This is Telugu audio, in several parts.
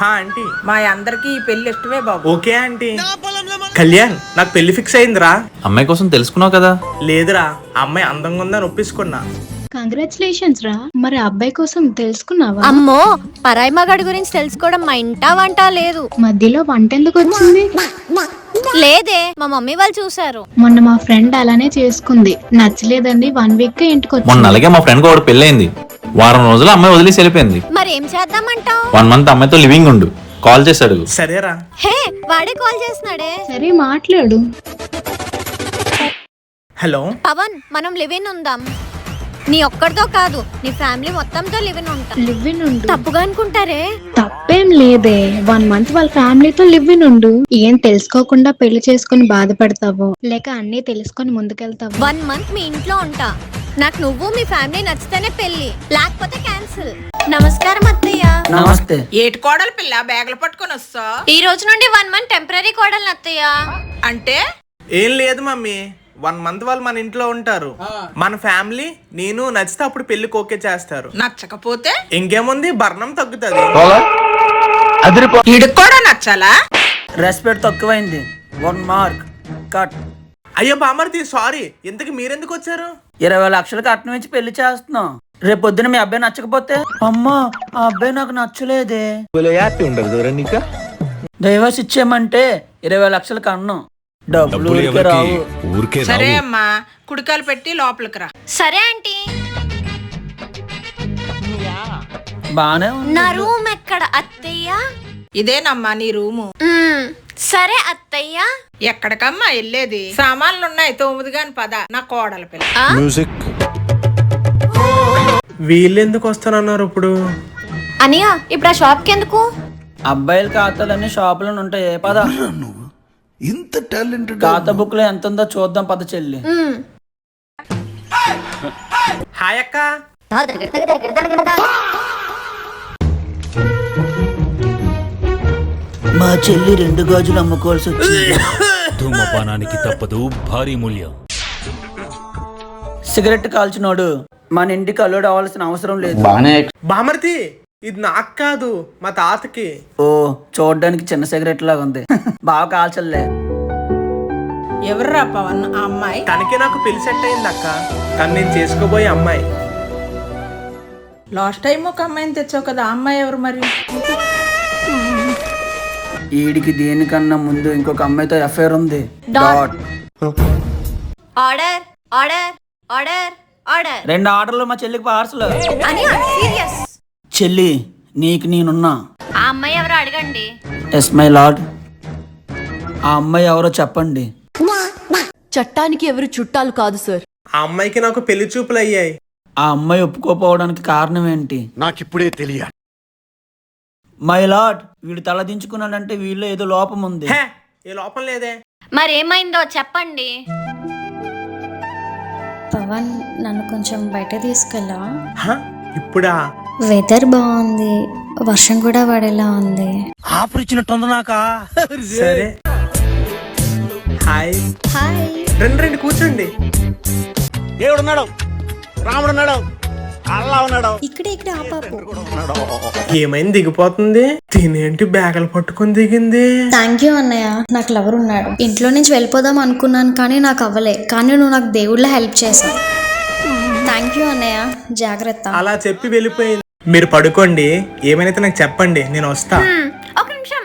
హా ఆంటీ, మా అందరికి ఈ పెళ్లి ఇష్టమే బాబు. Okay aunty. కళ్యాణ్, నాకు పెళ్లి ఫిక్స్ అయిందిరా. అమ్మాయి కోసం తెలుసుకున్నావు కదా? లేదురా, ఆ అమ్మాయి అందంగా ఉందని ఒప్పించుకున్నా. కంగ్రాచులేషన్స్ రా. మరి అబ్బాయి కోసం తెలుసుకున్నావా? అమ్మో, పరాయి మగాడి గురించి తెలుసుకోవడం మా ఇంటా వంట లేదు. మధ్యలో వంట ఎందుకు వచ్చింది? లేదే, మా మమ్మీ వాళ్ళు చూసారు. మొన్న మా ఫ్రెండ్ అలానే చేసుకుంది, నచ్చలేదండి 1 వీక్ ఇంటికి మొన్న వచ్చింది. అలాగే మా ఫ్రెండ్ కూడా పెళ్ళైంది. వారం రోజులు అమ్మాయి వదిలేసి వెళ్ళిపోయింది. మరి ఏం చేద్దామంటావు? 1 మంత్ అమ్మాయితో లివింగ్ ఉండు. కాల్ చేశాడు. సరేరా. హే, వాడే కాల్ చేస్తున్నాడే. సరే మాట్లాడు. హలో పవన్, మనం లివిన్ ఉందాం. నీ ఒక్కడితో కాదు, నీ ఫ్యామిలీ మొత్తంతో లివిన్ ఉంటాం. లివ్ ఇన్ ఉండు. తప్పుగా అనుకుంటారే. తప్పేం లేదే. 1 మంత్ వాళ్ళ ఫ్యామిలీతో లివ్ ఇన్ ఉండు. ఏం తెలుసుకోకుండా పెళ్లి చేసుకుని బాధపడతావో, లేక అన్ని తెలుసుకొని ముందుకెళ్తావో. 1 మంత్ మీ ఇంట్లో ఉంటా. నాకు నువ్వు మీ ఫ్యామిలీ నచ్చితేనే పెళ్లి, లేకపోతే క్యాన్సిల్. నమస్కారం అత్తయ్య. నమస్తే. ఏటి కోడలు పిల్ల బ్యాగులు పట్టుకొని వస్తా. ఈ రోజు నుండి 1 మంత్ టెంపరీ కోడలు అత్తయ్య. అంటే ఏం లేదు మమ్మీ, 1 మంత్ వాళ్ళు మన ఇంట్లో ఉంటారు. మన ఫ్యామిలీ నేను నచ్చితే అప్పుడు పెళ్లికి ఓకే చేస్తారు. నచ్చకపోతే ఇంకేముంది, బర్ణం తగ్గుతుంది. ఈడికి కూడా నచ్చాలా? రెస్పెక్ట్ తక్కువైంది. 1 మార్క్ కట్. అయ్యో బామర్ది, సారీ. ఇంతకు మీరెందుకు వచ్చారు? 20 లక్షలు కట్నం ఇచ్చి పెళ్లి చేస్తున్నాం. రేపు పొద్దున మీ అబ్బాయి నచ్చకపోతే, అమ్మా ఆ అబ్బాయి నాకు నచ్చలేదే, డైవర్స్ ఇచ్చేయమంటే 20 లక్షలు కన్నం. డబ్బులు ఊరికే రావు. సరే అమ్మా, కుడికాలు పెట్టి లోపలికి రా. సరే ఆంటీ. బానే ఉంది. నా రూమ్ ఎక్కడ అత్తయ్య? ఇదేనమ్మా నీ రూము. సరే అత్తయ్య. ఎక్కడికమ్మా వెళ్ళేది? సామాన్లు ఉన్నాయి, 9 గాని పద. నా కోడల పిల్ల. వీళ్ళు ఎందుకు వస్తానన్నారు ఇప్పుడు? అనియా, ఇప్పుడు ఆ షాప్ కి ఎందుకు? అబ్బాయిల ఖాతాలన్నీ షాపులో ఉంటాయి. పద, ఇంత టాలెంటెడ్ ఖాతా బుక్ లో ఎంత ఉందో చూద్దాం. పద చెల్లి. హాయ్ అక్క. మా చెల్లి 2 గాజులు అమ్ముకోవాల్సి వచ్చింది. ధూమపానానికి తప్పదు భారీ మూల్యం. సిగరెట్ కాల్చినోడు మన ఇంటికి అల్లుడు అవ్వాల్సిన అవసరం లేదు. బామర్ది, ఇది నాకు కాదు, మా తాతకి. ఓ, చూడడానికి చిన్న సిగరెట్ లాగా ఉంది. బాగా కాల్చల్లే. ఎవర్రా పవన్ ఆ అమ్మాయి? తనకి నాకు పెళ్లి సెట్ అయింది అక్క, కానీ నేను చేసుకోబోయే అమ్మాయి. లాస్ట్ టైం ఒక అమ్మాయిని తెచ్చావు కదా, ఆ అమ్మాయి ఎవరు మరి? ఈడికి దేనికన్నా ముందు ఇంకొక అమ్మాయితో ఎఫ్ఐఆర్ ఉంది. Dot. Order order order order. 2 ఆర్డర్లు మా చెల్లికి పార్సల్. అనియా, సీరియస్. చెల్లి, నీకు నేనున్నా. ఆ అమ్మాయి ఎవరో అడగండి. Yes my lord. ఆ అమ్మాయి ఎవరో చెప్పండి. చట్టానికి ఎవరు చుట్టాలు కాదు సార్. ఆ అమ్మాయికి నాకు పెళ్లి చూపులు అయ్యాయి. ఆ అమ్మాయి ఒప్పుకోపోవడానికి కారణం ఏంటి? నాకిప్పుడే తెలియాలి. మై లార్డ్, వీడు తల దించుకున్నాడంటే వీళ్ళు ఏదో లోపం ఉంది. హే, ఏ లోపం లేదే. మరేమైందో చెప్పండి. పవన్, నన్ను కొంచెం బయట తీసుకెళ్ళా. హ? ఇప్పుడా? వెదర్ బాగుంది, వర్షం కూడా పడేలా ఉంది. ఆపరిచినట్టుంది నాకా. సరే. హాయ్. హాయ్. రండి కూర్చోండి. దేవుడున్నాడు, రాముడున్నాడు, అల్లా ఉన్నాడు. ఇక్కడే ఆపాపు. ఏమైంది, దిగిపోతుంది? తినేంటి బ్యాగులు పట్టుకొని దిగింది? థ్యాంక్ యూ అన్నయ్య, నాకు లవర్ ఉన్నాడు. ఇంట్లో నుంచి వెళ్ళిపోదాం అనుకున్నాను కానీ నాకు అవ్వలే, కానీ నువ్వు నాకు దేవుళ్ళ హెల్ప్ చేశావు. థ్యాంక్ యూ అన్నయ్య, జాగ్రత్త. అలా చెప్పి వెళ్ళిపోయింది. మీరు పడుకోండి, ఏమైనా నాకు చెప్పండి, నేను వస్తా. ఒక నిమిషం,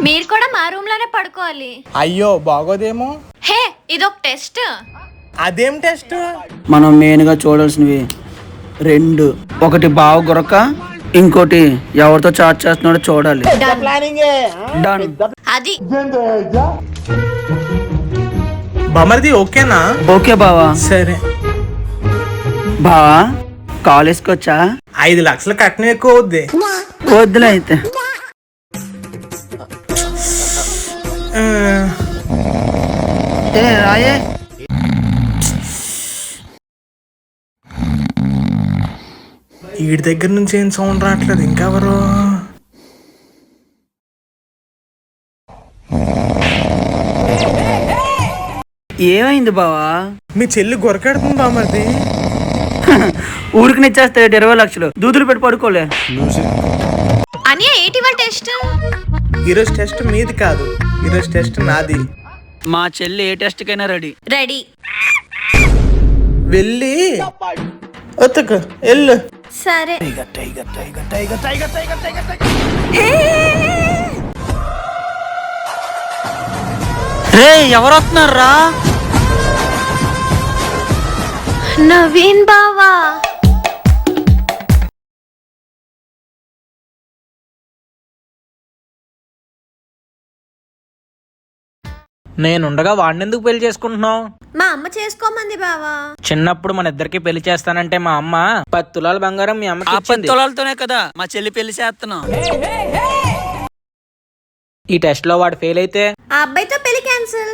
మీరు కూడా మా రూమ్ లోనే పడుకోవాలి. అయ్యో బాగోదేమో. హే, ఇదొక టెస్ట్. అదేం టెస్ట్? మనం మెయిన్ గా చూడాల్సినవి 2. ఒకటి బావ గురక, ఇంకోటి ఎవరితో చాట్ చేస్తున్నాడో చూడాలి. డన్. అది బామర్ది ఓకేనా? ఓకే బావా. సరే. బావా, కాలేజ్కి వచ్చా? 5 లక్షలు కట్నం ఎక్కువ అవుద్ది. వద్దులే అయితే. రాయే. వీడి దగ్గర నుంచి ఏం సౌండ్ రావట్లేదు. ఇంకెవరు? ఏమైంది బావా? మీ చెల్లి గొరకెడుతుంది బామర్ది. ఊరికి నిచ్చేస్తే 20 లక్షలు దూదులు పెట్టి పడుకోలే. అని ఏంటి వాళ్ళ టెస్ట్? ఈరోజు టెస్ట్ మీది కాదు, ఈరోజు టెస్ట్ నాది. మా చెల్లి ఏ టెస్ట్ కైనా రెడీ. రెడీ. వెళ్ళి ఒత్తుకు వెళ్ళు. సరే. రే ఎవరు వస్తున్నారా? నవీన్ బావా. నేనుండగా వాడినెందుకు పెళ్లి చేసుకుంటున్నావు? మా అమ్మ చేసుకోమంది బావా. చిన్నప్పుడు మన ఇద్దరికి పెళ్లి చేస్తానంటే మా అమ్మ 10 తులాల బంగారం మీ అమ్మకి ఇచ్చింది. 10 తులాలతోనే కదా మా చెల్లి పెళ్లి చేస్తున్నాం. ఈ టెస్ట్ లో వాడు ఫెయిల్ అయితే ఆ అబ్బాయితో పెళ్లి క్యాన్సిల్.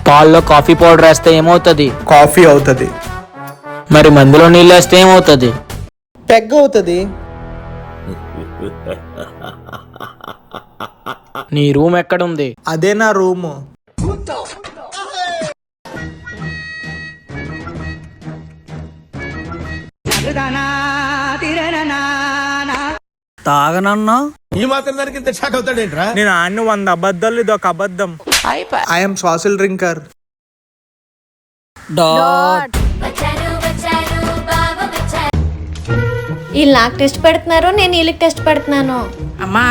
పాల్లో కాఫీ పౌడర్ వేస్తే ఏమవుతుంది? కాఫీ అవుతుంది. మరి మందులో నీళ్ళు వేస్తే ఏమవుతుంది? పెగ్ అవుతుంది. నీ రూమ్ ఎక్కడుంది? అదే నా రూము. తాగనన్నా ఈ మాత్రం దానికి ఇంత షాక్ అవుతాడేంట్రా? నేను ఆడిన 100 అబద్ధాలు ఇదొక అబద్ధం. I am social drinker. డాట్. వీళ్ళు నాకు టెస్ట్ పెడుతున్నారు, నేను వీళ్ళకి టెస్ట్ పెడుతున్నాను. అమ్మా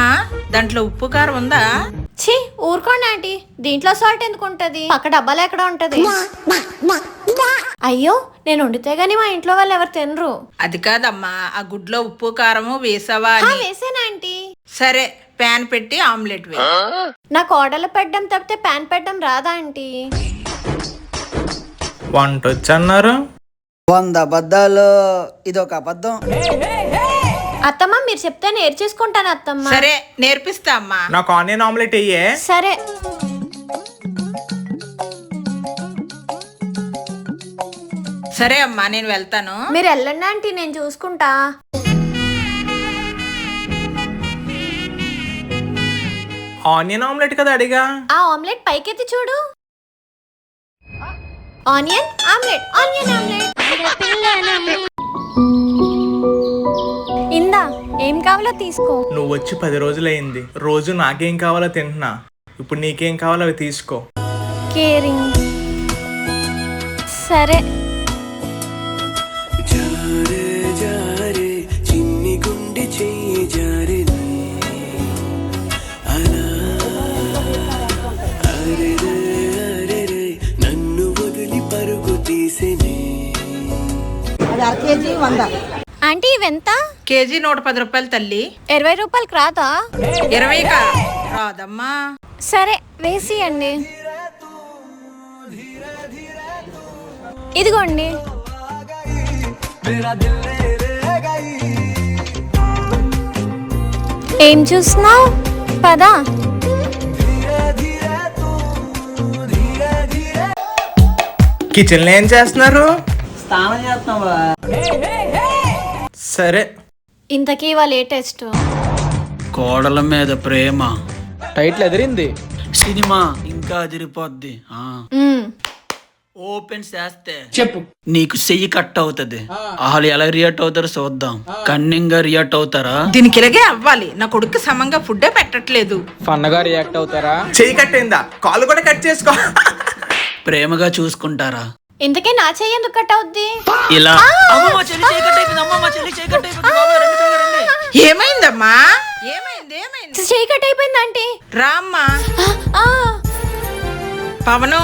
దాంట్లో ఉప్పు కారం ఉందా? ఛీ ఊరుకోండి ఆంటీ, దీంట్లో సాల్ట్ ఎందుకు ఉంటది? పక్క డబ్బాలో ఎక్కడ ఉంటది? అయ్యో నేను వండితే గానీ మా ఇంట్లో వాళ్ళు ఎవరు తినరు. అది కాదమ్మా, ఆ గుడ్లో ఉప్పు కారము వేసావా అని. వేసాను ఆంటీ. సరే ప్యాన్ పెట్టి ఆమ్లెట్ వే. నాకు ఆర్డర్లు పెట్టడం తప్పితే ప్యాన్ పెట్టడం రాదా ఆంటీ? వంట వచ్చి అన్నారు. 100 అబద్ధాలు ఇదొక అబద్ధం. అత్తమ్మ మీరు చెప్తే నేర్చేసుకుంటాను అత్తమ్మ. సరే నేర్పిస్తా అమ్మా. నాకు ఆనియన్ ఆమ్లెట్ అయ్యే. సరే. సరే అమ్మా నేను వెళ్తాను. మీరు వెళ్ళండి ఆంటీ, నేను చూసుకుంటా. ఆనియన్ ఆమ్లెట్ కదా అడిగా. ఆ ఆమ్లెట్ పైకెత్తి చూడు. Onion omelette, onion omelette. ఇందా ఏం కావాలో తీసుకో. నువ్వు వచ్చి 10 రోజులైంది. రోజు నాకేం కావాలో తింటున్నా. ఇప్పుడు నీకేం కావాలో అవి తీసుకో. కేరింగ్. సరే. ఆంటీ ఇవెంత? కేజీ 110 రూపాయలు తల్లి. 20 రూపాయలకి రాదా? 20 రాదమ్మా. సరే వేసియండి. ఇదిగోండి. ఏం చూస్తున్నావు? పదా. కిచెన్ లో ఏం చేస్తున్నారు? స్నానం చేస్తున్నావా? సరే. ఇంతకీ వాళ్ళ ఏ టెస్ట్? కోడల మీద ప్రేమ. టైటిల్ ఎదిరింది. సినిమా ఇంకా అదిరిపోద్ది. ఓపెన్ చేస్తే చెప్పు. నీకు చెయ్యి కట్ అవుతుంది. వాళ్ళు ఎలా రియాక్ట్ అవుతారో చూద్దాం. కన్నింగ్ గా రియాక్ట్ అవుతారా? దీనికి ఇలాగే అవ్వాలి. నా కొడుకు సమంగా ఫుడ్డే పెట్టట్లేదు. ఫన్నగా రియాక్ట్ అవుతారా? చెయ్యి కట్టయిందా? కాలు కూడా కట్ చేసుకో. ప్రేమగా చూసుకుంటారా? ఇంతకీ నా చెయ్యి ఎందుకు కట్ అవుద్ది? ఇలా. అమ్మమ్మ చెల్లి చెయ్యి కట్ అయిపోయింది. అమ్మమ్మ చెల్లి చెయ్యి కట్ అయిపోయింది. బాబాయ్ రండి, త్వరగా రండి. ఏమైందమ్మా? ఏమైంది? చెయ్యి కట్ అయిపోయింది ఆంటీ. రామ్మా. పవను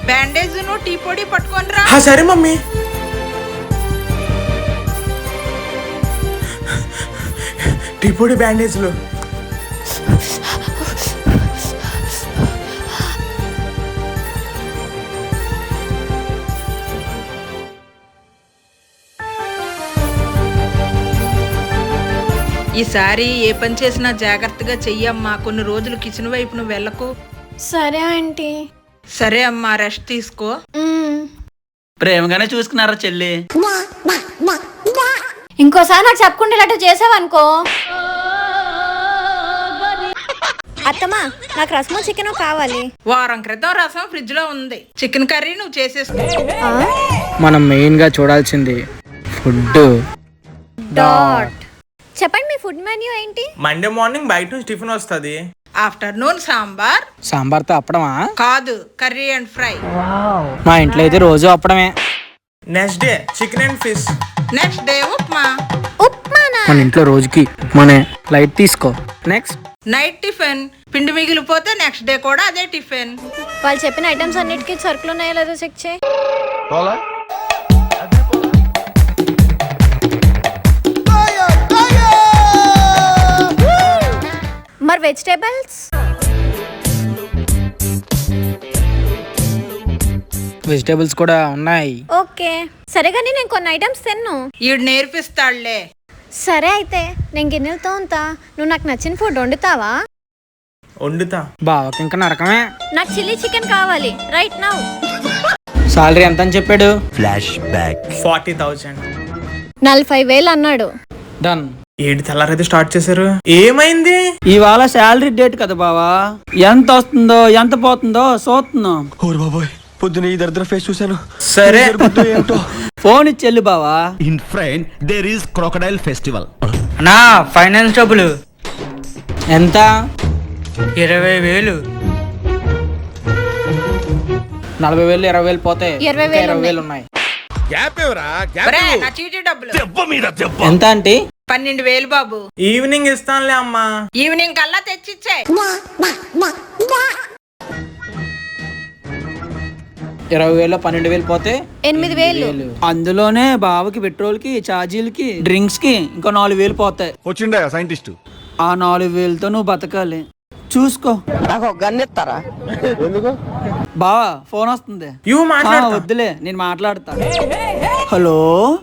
బ్యాండేజ్ ను టీ పొడి పట్టుకొని రా. సరే మమ్మీ. టీ పొడి బ్యాండేజ్లు. ఈసారి ఏ పని చేసినా జాగ్రత్తగా చెయ్యమ్మా. కొన్ని రోజులు కిచెన్ వైపు నువ్వు వెళ్ళకు. సరే ఆంటీ. సరే అమ్మా రెస్ట్ తీసుకో. ప్రేమగానే చూసుకున్నారా చెల్లి? ఇంకోసారి నాకు చెప్పకుండా ఇలాంటి చేసావనుకో. అత్తమ్మా నాకు రసము చికెన్ కావాలి. వారం క్రితం రసం ఫ్రిడ్జ్ లో ఉంది. చికెన్ కర్రీ నువ్వు చేసేసుకో. మనం మెయిన్ గా చూడాల్సింది ఫుడ్. డాట్. చెప్పండి మీ ఫుడ్ మెన్యూ ఏంటి? మండే మార్నింగ్ బయట నుంచి టిఫిన్ వస్తుంది. ఆఫ్టర్నూన్ సాంబార్. సాంబార్తో అప్పడమా? కాదు, కర్రీ అండ్ ఫ్రై. మా ఇంట్లో అయితే రోజు అప్పడమే. Next day chicken and fish. Next day upma. ఉప్మానా? మన ఇంట్లో రోజుకి ఉప్మానే. లైట్ తీసుకో. Next night tiffin. పిండి మిగిలిపోతే నెక్స్ట్ డే కూడా అదే టిఫిన్. వాళ్ళు చెప్పిన ఐటమ్స్ అన్నిటికీ సరుకులు ఉన్నాయో లేదో చెక్ చేయి. మరి వెజిటేబుల్స్? వెజిటేబుల్స్ కూడా ఉన్నాయి. ఓకే సరే కానీ నేను కొన్ని ఐటమ్స్ తిన్ను. ఈడు నేర్పిస్తాడులే. సరే అయితే నేను గిన్నెలతో ఉంటా. నువ్వు నాకు నచ్చిన ఫుడ్ వండుతావా? వండుతా. బావకి ఇంకా నరకమే. నాకు చిల్లీ చికెన్ కావాలి రైట్ నౌ. సాలరీ ఎంత అని చెప్పాడు? 40,000. 40,000 అన్నాడు. డన్. ఏడు తెల్లారైతే స్టార్ట్ చేశారు. ఏమైంది? ఇవాళ శాలరీ డేట్ కదా బావా, ఎంత వస్తుందో ఎంత పోతుందో చూస్తున్నాం. ఓర్ బాబోయ్, పొద్దున ఈ దరిద్ర ఫేస్ చూశాను. సరే ఏంటో. ఫోన్ ఇచ్చెల్లు బావా. In friend there is crocodile festival. నా ఫైనాన్స్ డబ్బులు ఎంత? 20,000. 40,000 20,000 పోతే 20,000 ఉన్నాయి. గ్యాప్ ఎవరా గ్యాప్? ఒరే, నా చీటీ డబ్బులు. దెబ్బ మీద దెబ్బ. ఎంత అంటే? 12,000 బాబు. ఈవినింగ్ ఇస్తానులే అమ్మా. ఈవినింగ్ కల్లా తెచ్చిచ్చే. 20,000 12,000 పోతే 8,000. అందులోనే బావకి పెట్రోల్ కి, ఛార్జీలకి, డ్రింక్స్ కి ఇంకో 4,000 పోతాయి. వచ్చిండా సైంటిస్ట్? ఆ 4,000తో నువ్వు బతకాలి. చూసుకో. బావా ఫోన్ వస్తుంది. వద్దులే, నేను మాట్లాడతా. హలో.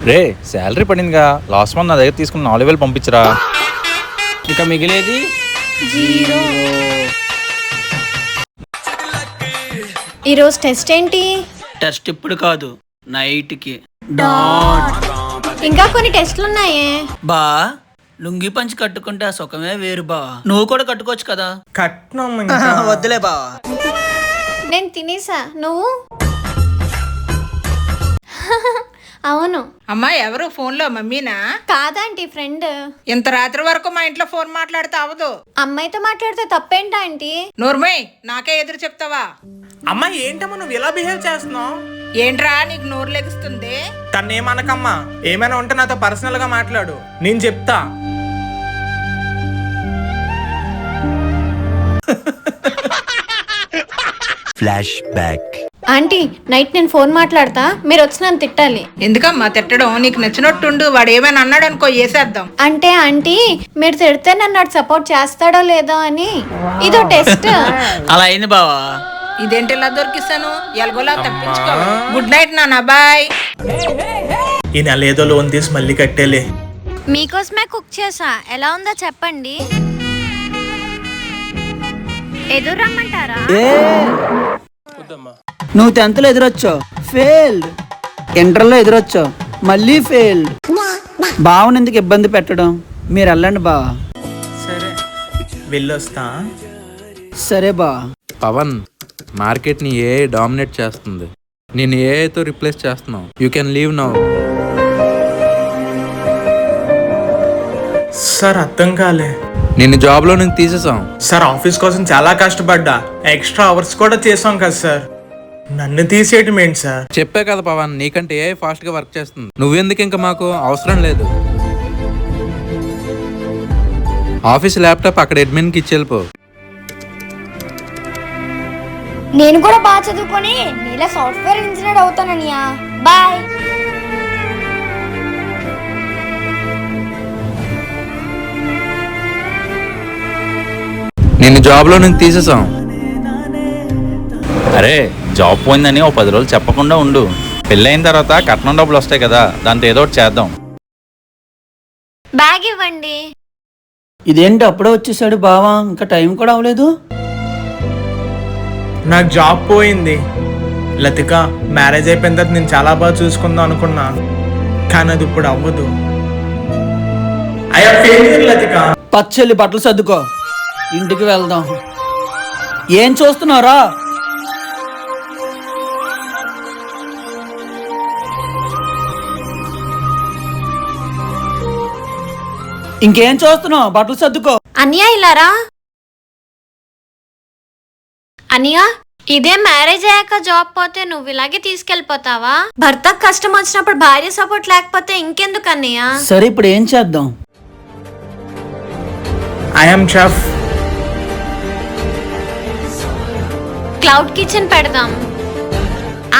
రే శాలరీ పడిందిగా, లాస్ట్ మంత్ నా దగ్గర తీసుకున్న 4,000 పంపించరా. ఇక మిగిలేది ఈరోజు టెస్ట్ ఏంటి? టెస్ట్ ఇప్పుడు కాదు, నైట్ కి. ఇంకా కొన్ని టెస్ట్లు ఉన్నాయే. బా లుంగి పంచి కట్టుకుంటే ఆ సుఖమే వేరు బావా. నువ్వు కూడా కట్టుకోవచ్చు కదా. కట్నం వద్దులే బావా. నేను తినేసా, నువ్వు? అవును. అమ్మా ఎవరు ఫోన్ లో? మమ్మీనా? కాదంటీ, ఫ్రెండ్. ఇంత రాత్రి వరకు మా ఇంట్లో ఫోన్ మాట్లాడితే అవదు. అమ్మాయితో మాట్లాడితే తప్పేంటా ఆంటీ? నోర్మయ్, నాకే ఎదురు చెప్తావా? అమ్మా ఏంటమ్మా నువ్వు ఇలా బిహేవ్ చేస్తున్నావు? ఏంట్రా నీకు నోరు లెగుస్తుంది? తన్నేమనకమ్మా. ఏమైనా ఉంటే నాతో పర్సనల్ గా మాట్లాడు, నేను చెప్తా. Flash back. ఆంటీ నైట్ నేను ఫోన్ మాట్లాడతా, మీరు వచ్చి నన్ను తిట్టాలి. ఎందుకమ్మా తిట్టడం? నీకు నచ్చినట్టుండు. వాడు ఏమైనా అన్నాడు అనుకో, వేసేద్దాం. అంటే ఆంటీ మీరు తిడితే నన్ను సపోర్ట్ చేస్తాడో లేదో అని. ఇదో టెస్ట్. అలా అయింది బావా. ఇదేంటి ఇలా దొరికిస్తాను? ఎలాగోలా తప్పించుకో. గుడ్ నైట్ నాన్న, బాయ్. ఈ నెల ఏదో లోన్ తీసి మళ్ళీ కట్టేలే. మీకోసమే కుక్ చేసా, ఎలా ఉందో చెప్పండి. ఎదురు రమ్మంటారా? నువ్వు 10th లో ఎదురొచ్చావు, ఫెయిల్డ్. ఇంటర్లో ఎదురొచ్చావు, మళ్ళీ ఫెయిల్డ్. బావని ఎందుకు ఇబ్బంది పెట్టడం? మీరు వెళ్ళండి బావా. సరే వెళ్ళొస్తా. సరే బా. పవన్, మార్కెట్ని ఏ డామినేట్ చేస్తుంది. నేను ఏఐతో రిప్లేస్ చేస్తున్నావు. You can leave now. Sir అర్థం కాలే. నిన్ను జాబ్లో నుంచి తీసేసాం. సార్ ఆఫీస్ కోసం చాలా కష్టపడ్డా, ఎక్స్ట్రా అవర్స్ కూడా చేసాం కదా సార్. నన్ను తీసేయటం ఏంటి సార్? చెప్పే కదా పవన్, నీకంటే ఏఐ ఫాస్ట్ గా వర్క్ చేస్తుంది. నువ్వెందుకు ఇంకా మాకు అవసరం లేదు. ఆఫీస్ ల్యాప్టాప్ అక్కడ అడ్మిన్ కి ఇచ్చి వెళ్ళిపో. నేను కూడా బాగా చదువుకొని నీలా సాఫ్ట్వేర్ ఇంజనీర్ అవుతాననియా. బాయ్. నిన్ను జాబ్లో నుంచి తీసేసాం. అరే జాబ్ పోయిందని ఓ 10 రోజులు చెప్పకుండా ఉండు. పెళ్ళైన తర్వాత కట్నం డబ్బులు వస్తాయి కదా, దాంతో ఏదో ఒకటి చేద్దాం. బ్యాగ్ ఇవ్వండి. ఇదేంటి అప్పుడే వచ్చేసాడు బావా, ఇంకా టైం కూడా అవ్వలేదు. నాకు జాబ్ పోయింది లతిక. మ్యారేజ్ అయిపోయిన తర్వాత నేను చాలా బాగా చూసుకుందాం అనుకున్నా, కానీ అది ఇప్పుడు అవ్వదు. లతిక పచ్చళ్ళి బట్టలు సర్దుకో, ఇంటికి వెళ్దాం. ఏం చూస్తున్నారా? ఇంకేం చూస్తున్నావు? బట్టలు సర్దుకో. అనియా ఇలారా. అనియా, ఇదే మ్యారేజ్ అయ్యాక జాబ్ పోతే నువ్వు ఇలాగే తీసుకెళ్లిపోతావా? భర్తకు కష్టం వచ్చినప్పుడు భార్య సపోర్ట్ లేకపోతే ఇంకెందుకు అన్నయ్య? సరే ఇప్పుడు ఏం చేద్దాం? I am chef. Cloud kitchen పెడదాం.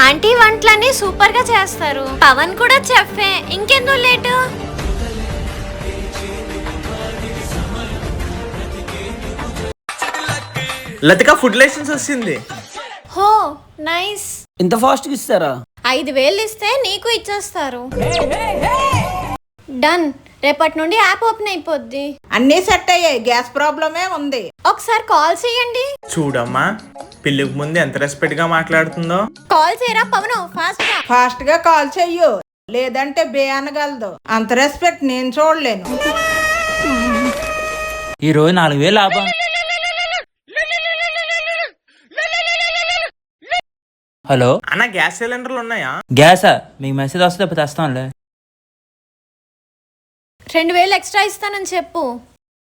ఆంటీ వంటలన్నీ సూపర్ గా చేస్తారు. పవన్ కూడా చెఫే, ఇంకెందుకు లేటు? లతిక ఫుడ్ లైసెన్స్ వచ్చింది. హో నైస్. ఇంత ఫాస్ట్ గా ఇస్తారా? 5,000 ఇస్తే నీకు ఇచ్చేస్తారు. డన్. రేపటి నుండి యాప్ ఓపెన్ అయిపోద్ది. అన్నీ సెట్ అయ్యాయి, గ్యాస్ ప్రాబ్లమే ఉంది. ఒకసారి కాల్ చేయండి. చూడమ్మా, పెళ్ళికి ముందు ఎంత రెస్పెక్ట్ గా మాట్లాడుతుందో. కాల్ చేయరా పవను, ఫాస్ట్ గా. ఫాస్ట్ గా కాల్ చెయ్యు, లేదంటే బే అనగలదు. అంత రెస్పెక్ట్ నేను చూడలేను. ఈ రోజు 4,000 లాభం. హలో అన్న, గ్యాస్ సిలిండర్లు ఉన్నాయా? గ్యాసా? మీకు మెసేజ్ వస్తే తెస్తానులే. 2,000 ఎక్స్ట్రా ఇస్తానని చెప్పు.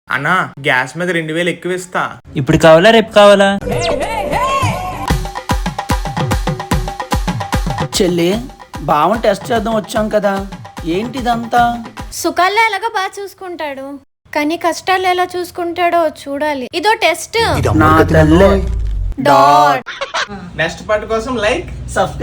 అన్నా, గ్యాస్ మీద 2,000 ఎక్కువ ఇస్తా. ఇప్పుడు కావాలా రేపు కావాలా? చెల్లి, బావని టెస్ట్ చేద్దాం వచ్చాం కదా, ఏంటిదంతా? సుఖాల్లో ఎలాగో బాగా చూసుకుంటాడు, కానీ కష్టాలు ఎలా చూసుకుంటాడో చూడాలి. ఇదో టెస్ట్. నా తల్లే. డాట్. నెక్స్ట్ పార్ట్ కోసం లైక్, సబ్స్క్రైబ్.